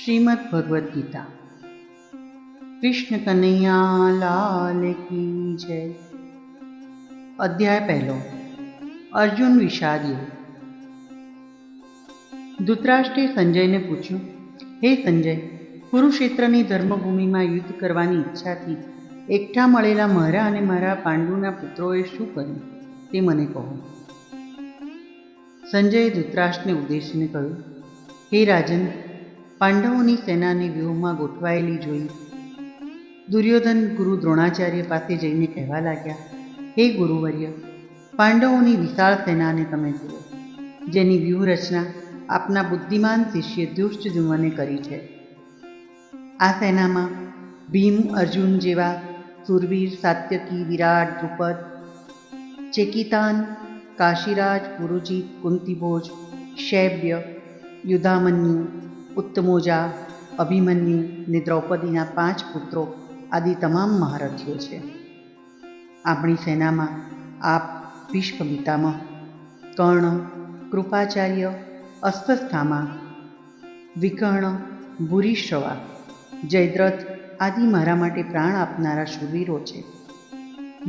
શ્રીમદ ભગવદ્ ગીતા. કૃષ્ણ કનૈયા લાલ કી જય. અધ્યાય પહેલો. અર્જુન વિષાદ યુદ્ધ. ધૃતરાષ્ટ્રે સંજયને પૂછ્યું, હે સંજય, કુરુક્ષેત્રની ધર્મભૂમિમાં યુદ્ધ કરવાની ઈચ્છાથી એકઠા મળેલા મારા અને મારા પાંડુના પુત્રોએ શું કર્યું તે મને કહો. સંજયે ધૃતરાષ્ટ્રને ઉદ્દેશીને કહ્યું, હે રાજન, પાંડવોની સેનાને વ્યૂહમાં ગોઠવાયેલી જોઈ દુર્યોધન ગુરુ દ્રોણાચાર્ય પાસે જઈને કહેવા લાગ્યા, હે ગુરુવર્ય, પાંડવોની વિશાળ સેનાને તમે જુઓ, જેની વ્યૂહરચના આપના બુદ્ધિમાન શિષ્ય ધૃષ્ટદ્યુમ્ને કરી છે. આ સેનામાં ભીમ, અર્જુન જેવા સુરવીર, સાત્યકી, વિરાટ, દ્રુપદ, ચેકિતાન, કાશીરાજ, પુરુજીત, કુંતીભોજ, શૈબ્ય, યુધામન્યુ, ઉત્તમોજા, અભિમન્યુ ને દ્રૌપદીના 5 પુત્રો આદિ તમામ મહારથીઓ છે. આપણી સેનામાં આપ, ભીષ્મ પિતામહ, કર્ણ, કૃપાચાર્ય, અશ્વત્થામા, વિકર્ણ, ભૂરિશ્રવા, જયદ્રથ આદિ મારા માટે પ્રાણ આપનારા શૂરવીરો છે.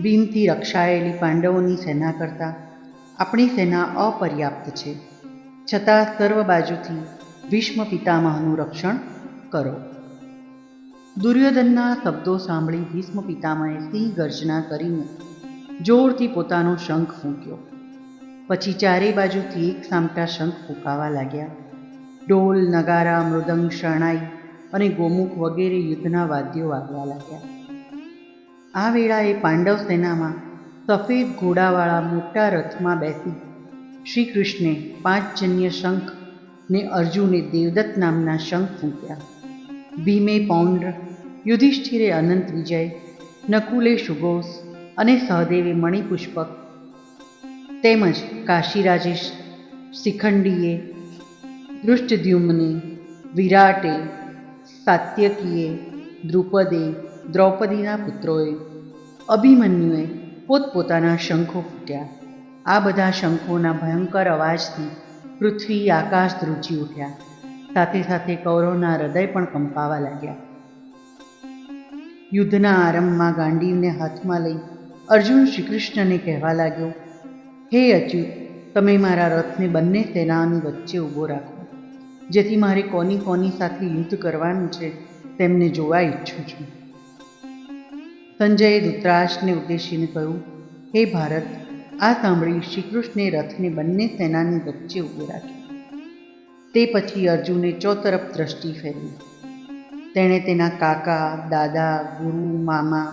ભીમથી રક્ષાયેલી પાંડવોની સેના કરતાં આપણી સેના અપર્યાપ્ત છે, છતાં સર્વ બાજુથી ભીષ્મ પિતામહનું રક્ષણ કરો. દુર્યોધનના શબ્દો સાંભળી ભીષ્મ પિતામહે સિંહ ગર્જના કરીને જોરથી પોતાનો શંખ ફૂંક્યો. પછી ચારે બાજુથી એક સામટા શંખ ફૂંકાવા લાગ્યા. ઢોલ, નગારા, મૃદંગ, શરણાઈ અને ગોમુખ વગેરે યુદ્ધના વાદ્યો વાગવા લાગ્યા. આ વેળાએ પાંડવ સેનામાં સફેદ ઘોડાવાળા મોટા રથમાં બેસી શ્રી કૃષ્ણે 5 જન્ય શંખ ને અર્જુને દેવદત્ત નામના શંખ ફૂંક્યા. ભીમે પૌંડ્ર, યુધિષ્ઠિરે અનંત વિજય, નકુલે સુઘોષ અને સહદેવે મણિપુષ્પક, તેમજ કાશીરાજે શિખંડીએ, ધૃષ્ટદ્યુમ્ને, વિરાટે, સાત્યકીએ, દ્રુપદે, દ્રૌપદીના પુત્રોએ, અભિમન્યુએ પોતપોતાના શંખો ફૂટ્યા. આ બધા શંખોના ભયંકર અવાજથી પૃથ્વી, આકાશ ધ્રુજી ઉઠ્યા. સાથે સાથે કૌરવના હૃદય પણ કંપાવા લાગ્યા. યુદ્ધના આરંભમાં ગાંડીવને હાથમાં લઈ અર્જુન શ્રીકૃષ્ણને કહેવા લાગ્યો, હે અચ્યુત, તમે મારા રથને બંને સેનાઓની વચ્ચે ઊભો રાખો, જેથી મારે કોની સાથે યુદ્ધ કરવાનું છે તેમને જોવા ઈચ્છું છું. સંજયે ધૃતરાષ્ટ્રને ઉદ્દેશીને કહ્યું, હે ભારત, આ સાંભળી શ્રીકૃષ્ણે રથને બંને સેનાની વચ્ચે ઊભો રાખ્યો. તે પછી અર્જુને ચોતરફ દ્રષ્ટિ ફેરવી. તેણે તેના કાકા, દાદા, ગુરુ, મામા,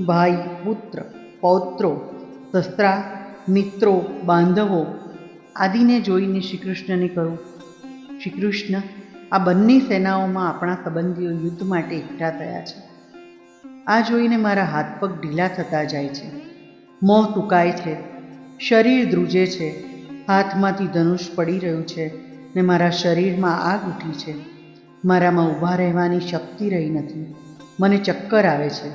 ભાઈ, પુત્ર, પૌત્રો, શસ્ત્રા, મિત્રો, બાંધવો આદિને જોઈને શ્રીકૃષ્ણને કહ્યું, શ્રીકૃષ્ણ, આ બંને સેનાઓમાં આપણા સંબંધીઓ યુદ્ધ માટે એકઠા થયા છે. આ જોઈને મારા હાથ પગ ઢીલા થતા જાય છે, મોં સુકાય છે, શરીર ધ્રુજે છે, હાથમાંથી ધનુષ પડી રહ્યું છે ને મારા શરીરમાં આગ ઉઠી છે. મારામાં ઊભા રહેવાની શક્તિ રહી નથી, મને ચક્કર આવે છે.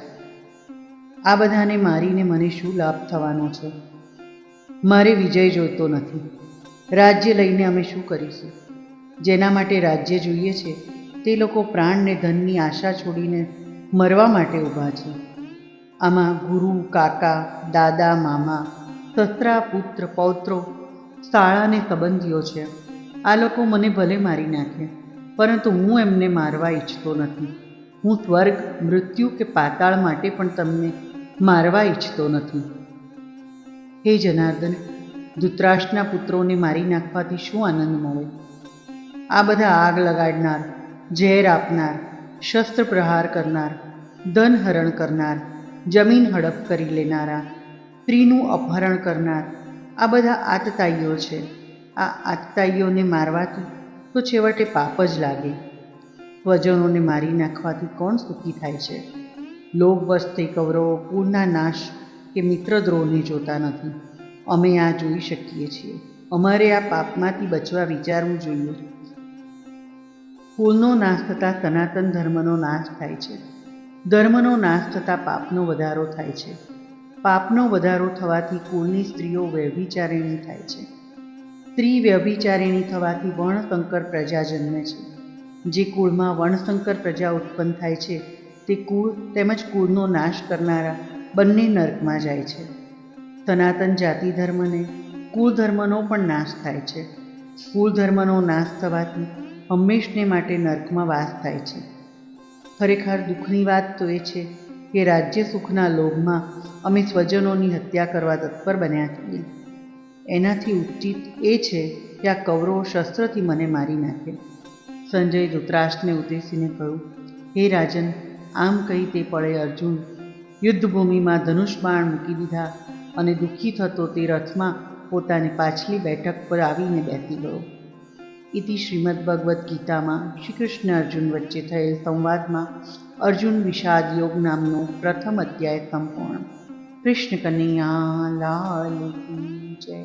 આ બધાને મારીને મને શું લાભ થવાનો છે? મારે વિજય જોઈતો નથી. રાજ્ય લઈને અમે શું કરીશું? જેના માટે રાજ્ય જોઈએ છે તે લોકો પ્રાણને ધનની આશા છોડીને મરવા માટે ઊભા છે. આમાં ગુરુ, કાકા, દાદા, મામા, સસરા, પુત્ર, પૌત્રો, શાળાને સંબંધીઓ છે. આ લોકો મને ભલે મારી નાખે, પરંતુ હું એમને મારવા ઈચ્છતો નથી. હું સ્વર્ગ, મૃત્યુ કે પાતાળ માટે પણ તમને મારવા ઈચ્છતો નથી. હે જનાર્દન, ધૃતરાષ્ટ્રના પુત્રોને મારી નાખવાથી શું આનંદ મળે? આ બધા આગ લગાડનાર, ઝેર આપનાર, શસ્ત્ર પ્રહાર કરનાર, ધન હરણ કરનાર, જમીન હડપ કરી લેનારા, સ્ત્રીનું અપહરણ કરનાર, આ બધા આતતાઈઓ છે. આ આતતાઈઓને મારવાથી તો છેવટે પાપ જ લાગે. સ્વજનોને મારી નાખવાથી કોણ સુખી થાય છે? લોભવશ કૌરવો કુળના નાશ કે મિત્રદ્રોહને જોતા નથી. અમે આ જોઈ શકીએ છીએ. અમારે આ પાપમાંથી બચવા વિચારવું જોઈએ. કુળનો નાશ થતાં સનાતન ધર્મનો નાશ થાય છે. ધર્મનો નાશ થતાં પાપનો વધારો થાય છે. પાપનો વધારો થવાથી કુળની સ્ત્રીઓ વ્યભિચારિણી થાય છે. સ્ત્રી વ્યભિચારિણી થવાથી વર્ણશંકર પ્રજા જન્મે છે. જે કુળમાં વર્ણશંકર પ્રજા ઉત્પન્ન થાય છે તે કુળ તેમજ કુળનો નાશ કરનારા બંને નર્કમાં જાય છે. સનાતન જાતિ ધર્મને કુળ ધર્મનો પણ નાશ થાય છે. કુળ ધર્મનો નાશ થવાથી હંમેશને માટે નર્કમાં વાસ થાય છે. ખરેખર દુઃખની વાત તો એ છે કે રાજ્ય સુખના લોભમાં અમે સ્વજનોની હત્યા કરવા તત્પર બન્યા છીએ. એનાથી ઉચિત એ છે કે આ કૌરવો શસ્ત્રથી મને મારી નાખે. સંજય ધૃતરાષ્ટ્રને ઉદ્દેશીને કહ્યું, હે રાજન, આમ કહી તે પળે અર્જુન યુદ્ધભૂમિમાં ધનુષ બાણ મૂકી દીધા અને દુઃખી થતો તે રથમાં પોતાની પાછલી બેઠક પર આવીને બેસી ગયો. ઇતિ શ્રીમદ ભગવદ્ ગીતામાં શ્રી કૃષ્ણ અર્જુન વચ્ચે થયેલ સંવાદમાં અર્જુન વિષાદ યોગ નામનો પ્રથમ અધ્યાય સંપૂર્ણ. કૃષ્ણ કનૈયા લાલ કી જય.